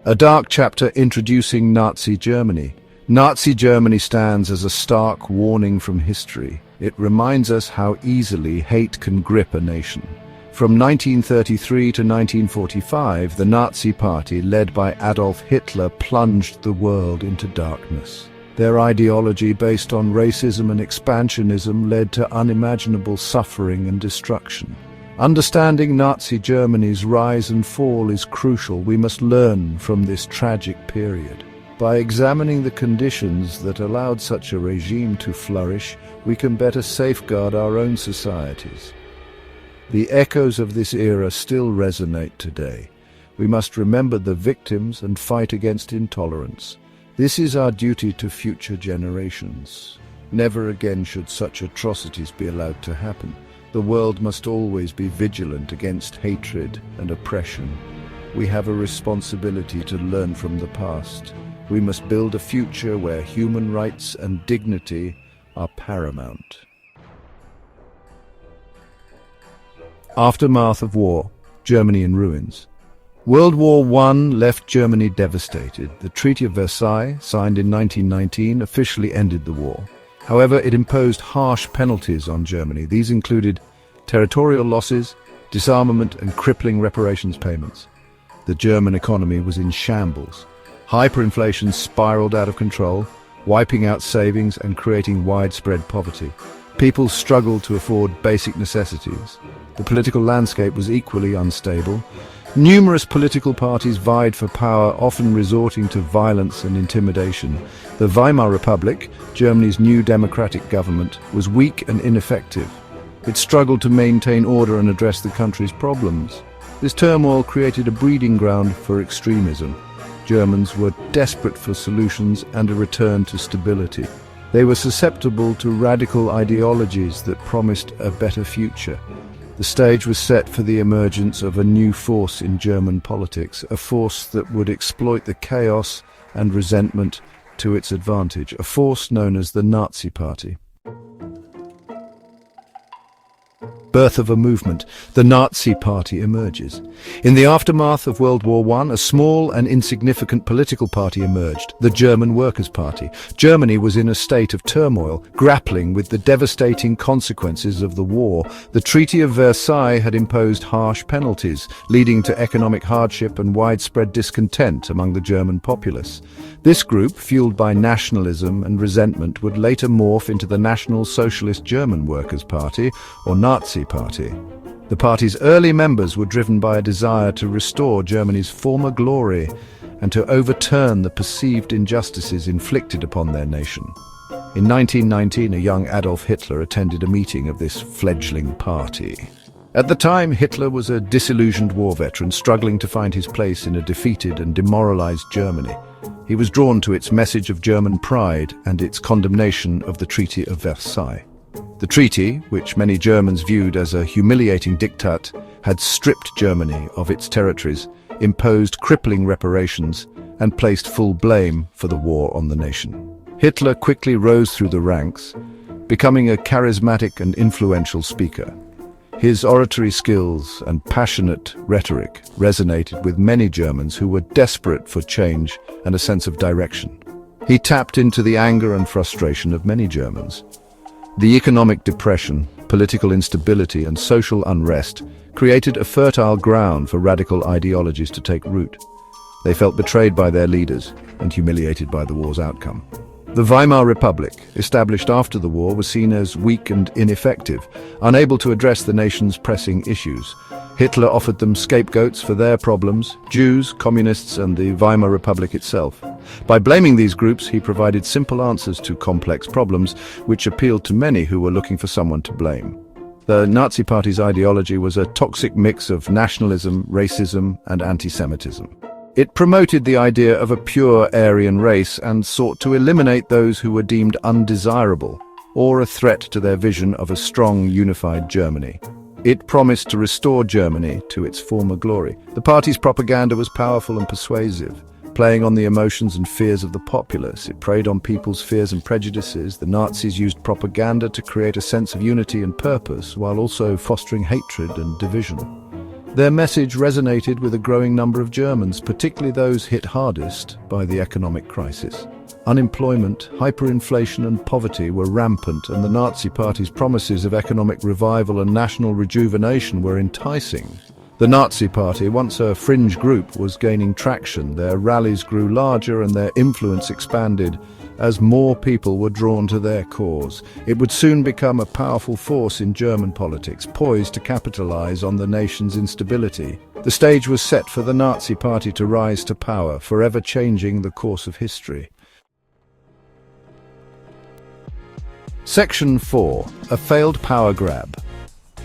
A dark chapter introducing Nazi Germany. Nazi Germany stands as a stark warning from history. It reminds us how easily hate can grip a nation. From 1933 to 1945, the Nazi Party, led by Adolf Hitler, plunged the world into darkness. Their ideology, based on racism and expansionism, led to unimaginable suffering and destruction. Understanding Nazi Germany's rise and fall is crucial. We must learn from this tragic period. By examining the conditions that allowed such a regime to flourish, we can better safeguard our own societies. The echoes of this era still resonate today. We must remember the victims and fight against intolerance. This is our duty to future generations. Never again should such atrocities be allowed to happen. The world must always be vigilant against hatred and oppression. We have a responsibility to learn from the past. We must build a future where human rights and dignity are paramount. Aftermath of war, Germany in ruins. World War I left Germany devastated. The Treaty of Versailles, signed in 1919, officially ended the war. However, it imposed harsh penalties on Germany. These included territorial losses, disarmament, and crippling reparations payments. The German economy was in shambles. Hyperinflation spiraled out of control, wiping out savings and creating widespread poverty. People struggled to afford basic necessities. The political landscape was equally unstable. Numerous political parties vied for power, often resorting to violence and intimidation. The Weimar Republic, Germany's new democratic government, was weak and ineffective. It struggled to maintain order and address the country's problems. This turmoil created a breeding ground for extremism. Germans were desperate for solutions and a return to stability. They were susceptible to radical ideologies that promised a better future. The stage was set for the emergence of a new force in German politics, a force that would exploit the chaos and resentment to its advantage, a force known as the Nazi Party. Birth of a movement, the Nazi Party emerges. In the aftermath of World War I, a small and insignificant political party emerged, the German Workers' Party. Germany was in a state of turmoil, grappling with the devastating consequences of the war. The Treaty of Versailles had imposed harsh penalties, leading to economic hardship and widespread discontent among the German populace. This group, fueled by nationalism and resentment, would later morph into the National Socialist German Workers' Party, or Nazi Party. The party's early members were driven by a desire to restore Germany's former glory and to overturn the perceived injustices inflicted upon their nation. In 1919, a young Adolf Hitler attended a meeting of this fledgling party. At the time, Hitler was a disillusioned war veteran struggling to find his place in a defeated and demoralized Germany. He was drawn to its message of German pride and its condemnation of the Treaty of Versailles. The treaty, which many Germans viewed as a humiliating diktat, had stripped Germany of its territories, imposed crippling reparations, and placed full blame for the war on the nation. Hitler quickly rose through the ranks, becoming a charismatic and influential speaker. His oratory skills and passionate rhetoric resonated with many Germans who were desperate for change and a sense of direction. He tapped into the anger and frustration of many Germans. The economic depression, political instability, and social unrest created a fertile ground for radical ideologies to take root. They felt betrayed by their leaders and humiliated by the war's outcome. The Weimar Republic, established after the war, was seen as weak and ineffective, unable to address the nation's pressing issues. Hitler offered them scapegoats for their problems: Jews, communists, and the Weimar Republic itself. By blaming these groups, he provided simple answers to complex problems, which appealed to many who were looking for someone to blame. The Nazi Party's ideology was a toxic mix of nationalism, racism, and anti-Semitism. It promoted the idea of a pure Aryan race and sought to eliminate those who were deemed undesirable or a threat to their vision of a strong, unified Germany. It promised to restore Germany to its former glory. The party's propaganda was powerful and persuasive, playing on the emotions and fears of the populace. It preyed on people's fears and prejudices. The Nazis used propaganda to create a sense of unity and purpose, while also fostering hatred and division. Their message resonated with a growing number of Germans, particularly those hit hardest by the economic crisis. Unemployment, hyperinflation and poverty were rampant, and the Nazi Party's promises of economic revival and national rejuvenation were enticing. The Nazi Party, once a fringe group, was gaining traction. Their rallies grew larger and their influence expanded as more people were drawn to their cause. It would soon become a powerful force in German politics, poised to capitalize on the nation's instability. The stage was set for the Nazi Party to rise to power, forever changing the course of history. Section 4. A failed power grab.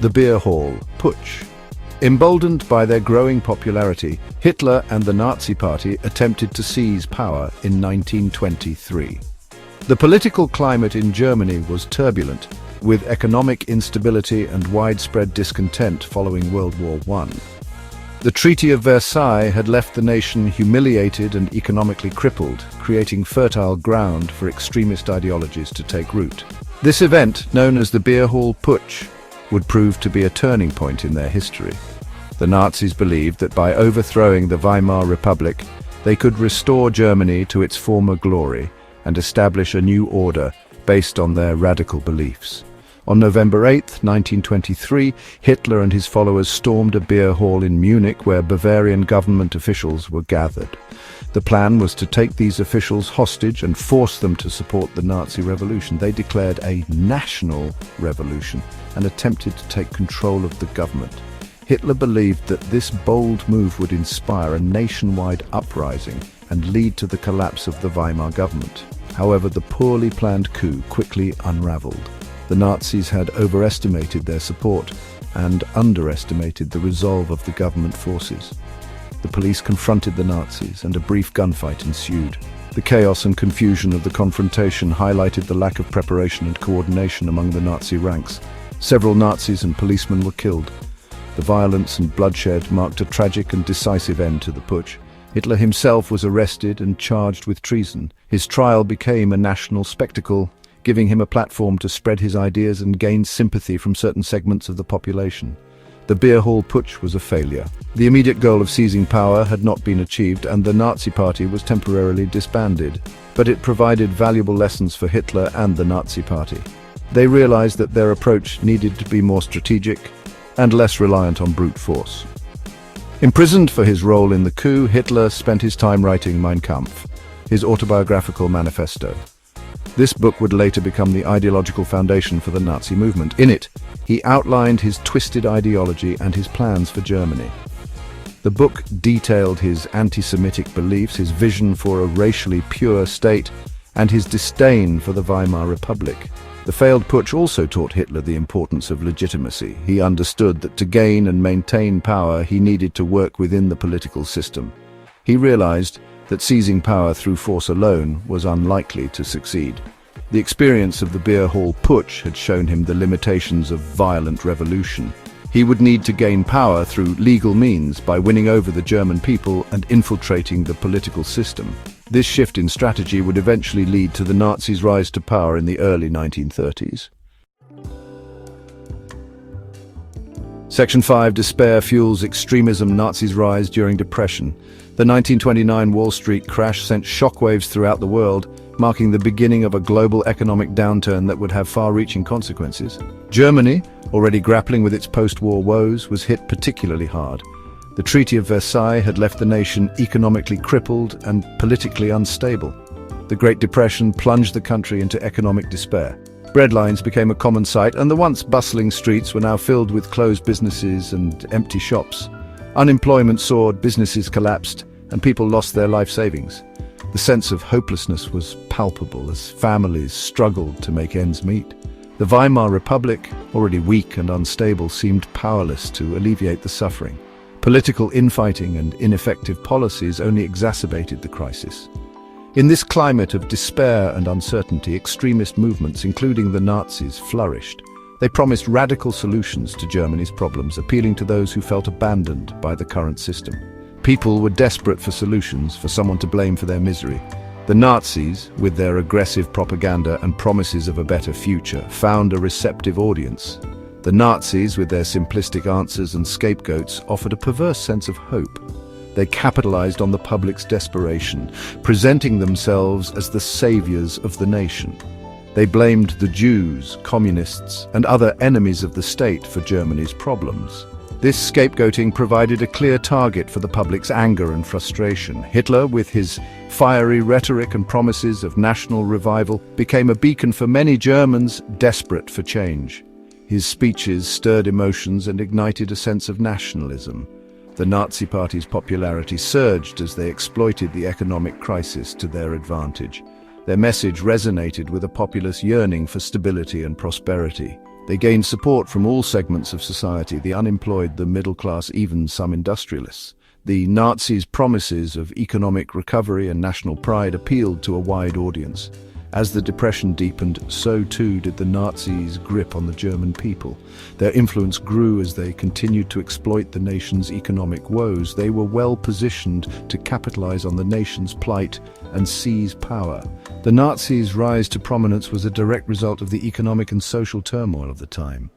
The Beer Hall Putsch. Emboldened by their growing popularity, Hitler and the Nazi Party attempted to seize power in 1923. The political climate in Germany was turbulent, with economic instability and widespread discontent following World War I. The Treaty of Versailles had left the nation humiliated and economically crippled, creating fertile ground for extremist ideologies to take root. This event, known as the Beer Hall Putsch, would prove to be a turning point in their history. The Nazis believed that by overthrowing the Weimar Republic, they could restore Germany to its former glory and establish a new order based on their radical beliefs. On November 8, 1923, Hitler and his followers stormed a beer hall in Munich where Bavarian government officials were gathered. The plan was to take these officials hostage and force them to support the Nazi revolution. They declared a national revolution and attempted to take control of the government. Hitler believed that this bold move would inspire a nationwide uprising and lead to the collapse of the Weimar government. However, the poorly planned coup quickly unraveled. The Nazis had overestimated their support and underestimated the resolve of the government forces. The police confronted the Nazis and a brief gunfight ensued. The chaos and confusion of the confrontation highlighted the lack of preparation and coordination among the Nazi ranks. Several Nazis and policemen were killed. The violence and bloodshed marked a tragic and decisive end to the putsch. Hitler himself was arrested and charged with treason. His trial became a national spectacle, giving him a platform to spread his ideas and gain sympathy from certain segments of the population. The Beer Hall Putsch was a failure. The immediate goal of seizing power had not been achieved, and the Nazi Party was temporarily disbanded. But it provided valuable lessons for Hitler and the Nazi Party. They realized that their approach needed to be more strategic and less reliant on brute force. Imprisoned for his role in the coup, Hitler spent his time writing Mein Kampf, his autobiographical manifesto. This book would later become the ideological foundation for the Nazi movement. In it, he outlined his twisted ideology and his plans for Germany. The book detailed his anti-Semitic beliefs, his vision for a racially pure state, and his disdain for the Weimar Republic. The failed putsch also taught Hitler the importance of legitimacy. He understood that to gain and maintain power, he needed to work within the political system. He realized that seizing power through force alone was unlikely to succeed. The experience of the Beer Hall Putsch had shown him the limitations of violent revolution. He would need to gain power through legal means by winning over the German people and infiltrating the political system. This shift in strategy would eventually lead to the Nazis' rise to power in the early 1930s. Section 5. Despair fuels extremism. Nazis rise during Depression. The 1929 Wall Street crash sent shockwaves throughout the world, marking the beginning of a global economic downturn that would have far-reaching consequences. Germany, already grappling with its post-war woes, was hit particularly hard. The Treaty of Versailles had left the nation economically crippled and politically unstable. The Great Depression plunged the country into economic despair. Breadlines became a common sight, and the once bustling streets were now filled with closed businesses and empty shops. Unemployment soared, businesses collapsed, and people lost their life savings. The sense of hopelessness was palpable as families struggled to make ends meet. The Weimar Republic, already weak and unstable, seemed powerless to alleviate the suffering. Political infighting and ineffective policies only exacerbated the crisis. In this climate of despair and uncertainty, extremist movements, including the Nazis, flourished. They promised radical solutions to Germany's problems, appealing to those who felt abandoned by the current system. People were desperate for solutions, for someone to blame for their misery. The Nazis, with their aggressive propaganda and promises of a better future, found a receptive audience. The Nazis, with their simplistic answers and scapegoats, offered a perverse sense of hope. They capitalized on the public's desperation, presenting themselves as the saviors of the nation. They blamed the Jews, communists, and other enemies of the state for Germany's problems. This scapegoating provided a clear target for the public's anger and frustration. Hitler, with his fiery rhetoric and promises of national revival, became a beacon for many Germans desperate for change. His speeches stirred emotions and ignited a sense of nationalism. The Nazi Party's popularity surged as they exploited the economic crisis to their advantage. Their message resonated with a populace yearning for stability and prosperity. They gained support from all segments of society, the unemployed, the middle class, even some industrialists. The Nazis' promises of economic recovery and national pride appealed to a wide audience. As the Depression deepened, so too did the Nazis' grip on the German people. Their influence grew as they continued to exploit the nation's economic woes. They were well positioned to capitalize on the nation's plight and seize power. The Nazis' rise to prominence was a direct result of the economic and social turmoil of the time.